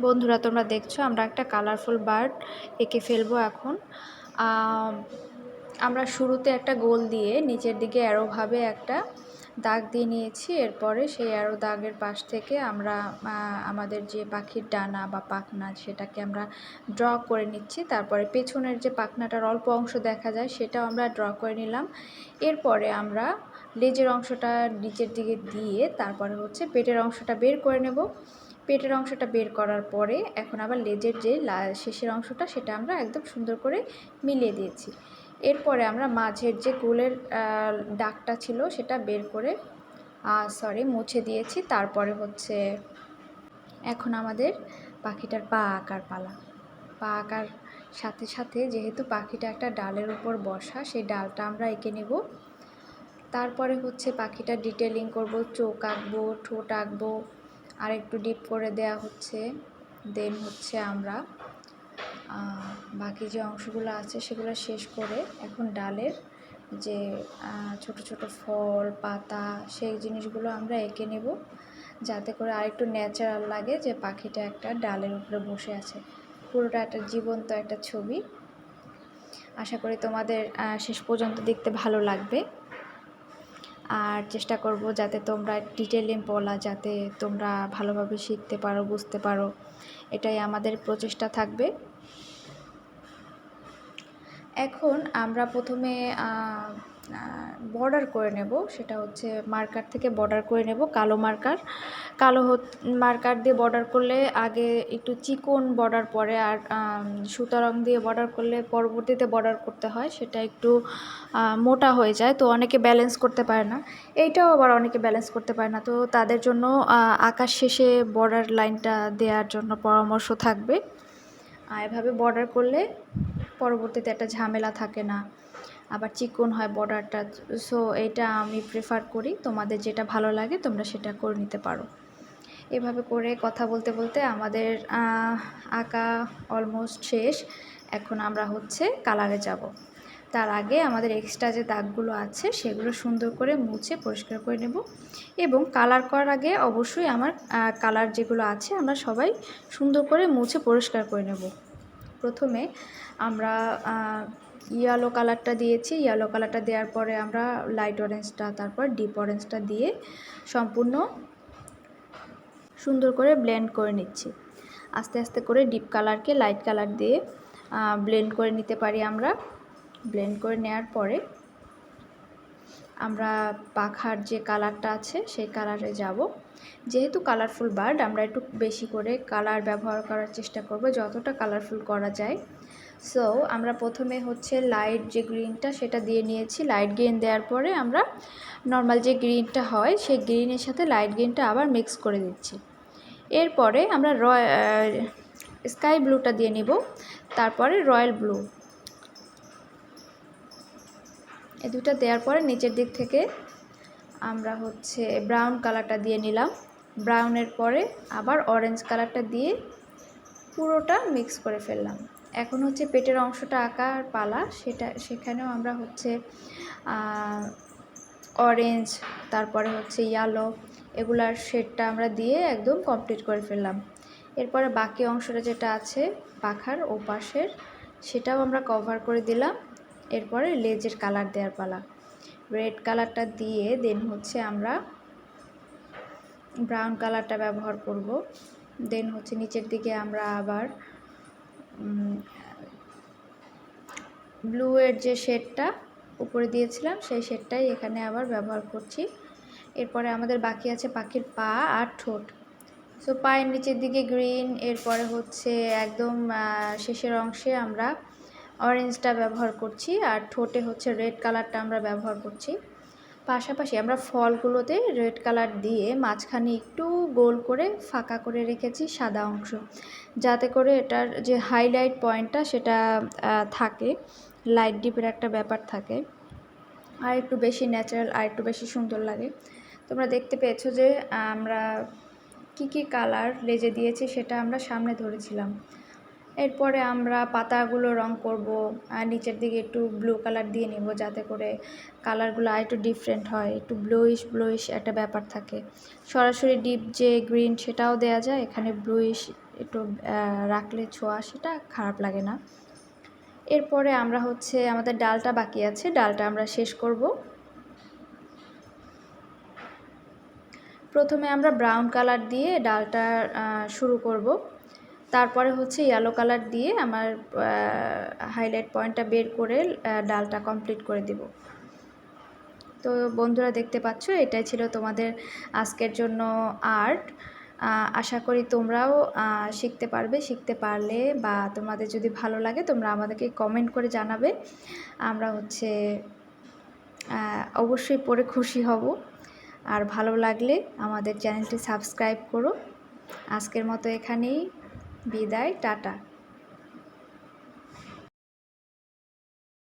বন্ধুরা, তোমরা দেখছো আমরা একটা কালারফুল বার্ড এঁকে ফেলবো এখন। আমরা শুরুতে একটা গোল দিয়ে নিচের দিকে অ্যারোভাবে একটা দাগ দিয়ে নিয়েছি। এরপরে সেই অ্যারো দাগের পাশ থেকে আমরা আমাদের যে পাখির ডানা বা পাখনা সেটাকে আমরা ড্র করে নিচ্ছি। তারপরে পেছনের যে পাখনাটার অল্প অংশ দেখা যায় সেটাও আমরা ড্র করে নিলাম। এরপরে আমরা লেজের অংশটা নিচের দিকে দিয়ে তারপরে হচ্ছে পেটের অংশটা বের করে নেব। পেটের অংশটা বের করার পরে এখন আবার লেজের যে শেষের অংশটা সেটা আমরা একদম সুন্দর করে মিলিয়ে দিয়েছি। এরপরে আমরা মাঝের যে গোলের দাগটা ছিল সেটা বের করে মুছে দিয়েছি। তারপরে হচ্ছে এখন আমাদের পাখিটার পা আঁকার পালা। পা আঁকার সাথে সাথে যেহেতু পাখিটা একটা ডালের উপর বসা, সেই ডালটা আমরা এঁকে নেব। তারপরে হচ্ছে পাখিটা ডিটেলিং করব, চোখ আঁকবো, ঠোঁট আঁকবো, আর একটু ডিপ করে দেয়া হচ্ছে। দেন হচ্ছে আমরা বাকি যে অংশগুলো আছে সেগুলো শেষ করে এখন ডালের যে ছোট ছোট ফল পাতা সেই জিনিসগুলো আমরা এঁকে নেব, যাতে করে আরেকটু ন্যাচারাল লাগে যে পাখিটা একটা ডালের উপরে বসে আছে। পুরোটা একটা জীবন্ত একটা ছবি। আশা করি তোমাদের শেষ পর্যন্ত দেখতে ভালো লাগবে। আর চেষ্টা করব যাতে তোমরা ডিটেইলে বলা, যাতে তোমরা ভালোভাবে শিখতে পারো, বুঝতে পারো, এটাই আমাদের প্রচেষ্টা থাকবে। এখন আমরা প্রথমে বর্ডার করে নেব, সেটা হচ্ছে মার্কার থেকে বর্ডার করে নেব। কালো মার্কার দিয়ে বর্ডার করলে আগে একটু চিকন বর্ডার পরে, আর সুতা রং দিয়ে বর্ডার করলে পরবর্তীতে বর্ডার করতে হয়, সেটা একটু মোটা হয়ে যায়, তো অনেকে ব্যালেন্স করতে পারে না। এইটাও আবার অনেকে ব্যালেন্স করতে পারে না, তো তাদের জন্য আঁকার শেষে বর্ডার লাইনটা দেওয়ার জন্য পরামর্শ থাকবে। এভাবে বর্ডার করলে পরবর্তীতে একটা ঝামেলা থাকে না, আবার চিকন হয় বর্ডারটা। সো এটা আমি প্রেফার করি, তোমাদের যেটা ভালো লাগে তোমরা সেটা করে নিতে পারো। এভাবে করে কথা বলতে বলতে আমাদের আঁকা অলমোস্ট শেষ। এখন আমরা হচ্ছে কালারে যাব। তার আগে আমাদের এক্সট্রা যে দাগগুলো আছে সেগুলো সুন্দর করে মুছে পরিষ্কার করে নেব। এবং কালার করার আগে অবশ্যই আমার কালার যেগুলো আছে আমরা সবাই সুন্দর করে মুছে পরিষ্কার করে নেব। প্রথমে আমরা ইয়েলো কালারটা দিয়েছি। ইয়েলো কালারটা দেওয়ার পরে আমরা লাইট অরেঞ্জটা, তারপর ডিপ অরেঞ্জটা দিয়ে সম্পূর্ণ সুন্দর করে ব্লেন্ড করে নিচ্ছি। আস্তে আস্তে করে ডিপ কালারকে লাইট কালার দিয়ে ব্লেন্ড করে নিতে পারি আমরা। ব্লেন্ড করে নেওয়ার পরে আমরা পাখার যে কালারটা আছে সেই কালারে যাব। যেহেতু কালারফুল বার্ড, আমরা একটু বেশি করে কালার ব্যবহার করার চেষ্টা করব, যতটা কালারফুল করা যায়। সো আমরা প্রথমে হচ্ছে লাইট যে গ্রিনটা সেটা দিয়ে নিয়েছি। লাইট গ্রিন দেওয়ার পরে আমরা নর্মাল যে গ্রিনটা হয় সেই গ্রিনের সাথে লাইট গ্রিনটা আবার মিক্স করে দিচ্ছি। এরপরে আমরা স্কাই ব্লুটা দিয়ে নিব, তারপরে রয়্যাল ব্লু। এই দুটো দেওয়ার পরে নিচের দিক থেকে আমরা হচ্ছে ব্রাউন কালারটা দিয়ে নিলাম। ব্রাউনের পরে আবার অরেঞ্জ কালারটা দিয়ে পুরোটা মিক্স করে ফেললাম। এখন হচ্ছে পেটের অংশটা আঁকার পালা। সেখানেও আমরা হচ্ছে অরেঞ্জ, তারপরে হচ্ছে ইয়েলো, এগুলার শেডটা আমরা দিয়ে একদম কমপ্লিট করে ফেললাম। এরপরে বাকি অংশটা যেটা আছে পাখার ওপাশের, সেটাও আমরা কভার করে দিলাম। এরপরে লেজের কালার দেওয়ার পালা। রেড কালারটা দিয়ে দেন হচ্ছে আমরা ব্রাউন কালারটা ব্যবহার করব। দেন হচ্ছে নিচের দিকে আমরা আবার ব্লু এর যে শেডটা উপরে দিয়েছিলাম সেই শেডটাই এখানে আবার ব্যবহার করছি। এরপরে আমাদের বাকি আছে পাখির পা আর ঠোঁট। সো পায়ের নিচের দিকে গ্রিন, এরপরে হচ্ছে একদম শেষের অংশে আমরা অরেঞ্জটা ব্যবহার করছি, আর ঠোঁটে হচ্ছে রেড কালারটা আমরা ব্যবহার করছি। পাশাপাশি আমরা ফলগুলোতে রেড কালার দিয়ে মাঝখানে একটু গোল করে ফাঁকা করে রেখেছি সাদা অংশ, যাতে করে এটার যে হাইলাইট পয়েন্টটা সেটা থাকে, লাইট ডিপের একটা ব্যাপার থাকে, আর একটু বেশি ন্যাচারাল, আর একটু বেশি সুন্দর লাগে। তোমরা দেখতে পেয়েছো যে আমরা কি কালার লেজে দিয়েছি সেটা আমরা সামনে ধরেছিলাম। এরপরে আমরা পাতাগুলো রং করব, নিচের দিকে একটু ব্লু কালার দিয়ে নিব যাতে করে কালারগুলো আর একটু ডিফারেন্ট হয়, একটু ব্লুইশ একটা ব্যাপার থাকে। সরাসরি ডিপ যে গ্রিন সেটাও দেয়া যায়, এখানে ব্লুইশ একটু রাখলে ছোঁয়া সেটা খারাপ লাগে না। এরপরে আমরা হচ্ছে আমাদের ডালটা বাকি আছে, ডালটা আমরা শেষ করব। প্রথমে আমরা ব্রাউন কালার দিয়ে ডালটা শুরু করব, তারপরে হচ্ছে ইয়েলো কালার দিয়ে আমার হাইলাইট পয়েন্টটা বের করে ডালটা কমপ্লিট করে দিব। তো বন্ধুরা দেখতে পাচ্ছ, এটাই ছিল তোমাদের আজকের জন্য আর্ট। আশা করি তোমরাও শিখতে পারবে, শিখতে পারলে বা তোমাদের যদি ভালো লাগে তোমরা আমাদেরকে কমেন্ট করে জানাবে। আমরা হচ্ছে অবশ্যই পড়ে খুশি হব। আর ভালো লাগলে আমাদের চ্যানেলটি সাবস্ক্রাইব করো। আজকের মতো এখানেই বিদায়, টাটা।